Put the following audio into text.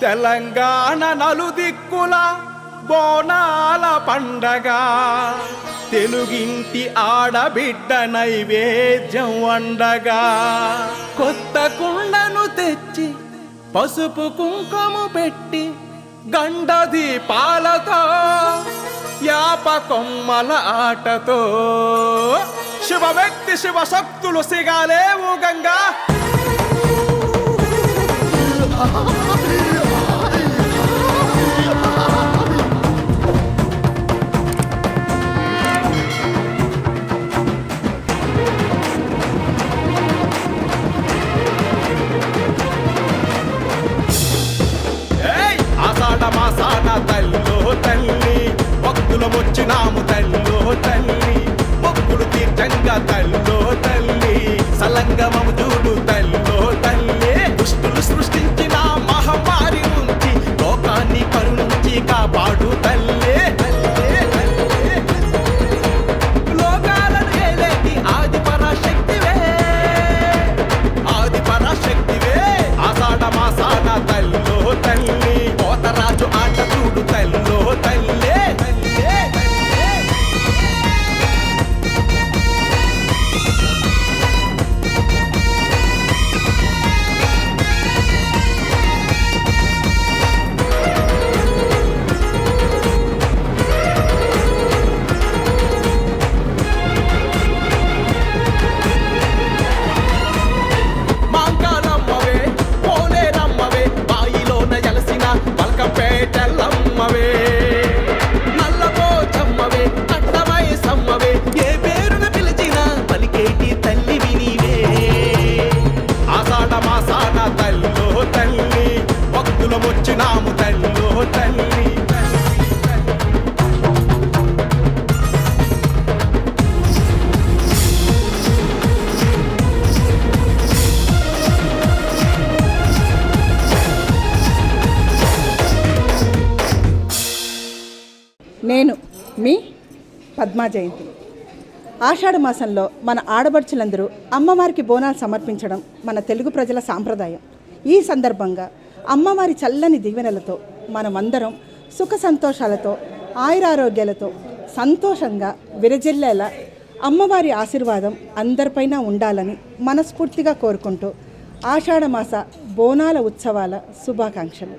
తెలంగాణ నలుదిక్కుల బోనాల పండగ, తెలుగింటి ఆడబిడ్డ నైవేద్యం వండగా. కొత్త కుండను తెచ్చి పసుపు కుంకుమ పెట్టి గండ దీపాలతో యాప కొమ్మల ఆటతో శివ వ్యక్తి శివ శక్తులు సిగాలేవు గంగా. మాసాన తల్లో తల్లి భక్తుల వచ్చినాము తల్లో తల్లి, మొక్కులు తీర్చంగా తల్లో తల్లి, సలంగమము చూడు తల్లో తల్లి. దుష్టులు సృష్టించిన మహమ్మారి నుంచి లోకాన్ని కరుణించి కాపాడు తల్లి. లోకాలను ఏలేటి ఆది పరాశక్తివే, ఆది పరాశక్తివే. ఆషాఢ మాసాన తల్లో తల్లి, రాజు ఆట చూడు తల్లో తల్లే. మాంకాలమ్మవే పోలేరమ్మవే, బాయిలోన జలసిన పల్కంపేటల్లమ్మవే, నల్లపోచమ్మవే అట్టమై సమ్మవే, ఏ పేరున పిలిచిన పలికేటి తల్లి వినివే. ఆషాఢ మాసాన తల్లో తల్లి భక్తుల వచ్చినాము తల్లో తల్లి. నేను మీ పద్మా జయంతి. ఆషాఢ మాసంలో మన ఆడబడుచులందరూ అమ్మవారికి బోనాలు సమర్పించడం మన తెలుగు ప్రజల సాంప్రదాయం. ఈ సందర్భంగా అమ్మవారి చల్లని దీవెనలతో మనమందరం సుఖ సంతోషాలతో ఆయురారోగ్యాలతో సంతోషంగా విరజిల్లేలా అమ్మవారి ఆశీర్వాదం అందరిపైన ఉండాలని మనస్ఫూర్తిగా కోరుకుంటూ ఆషాఢ మాస బోనాల ఉత్సవాల శుభాకాంక్షలు.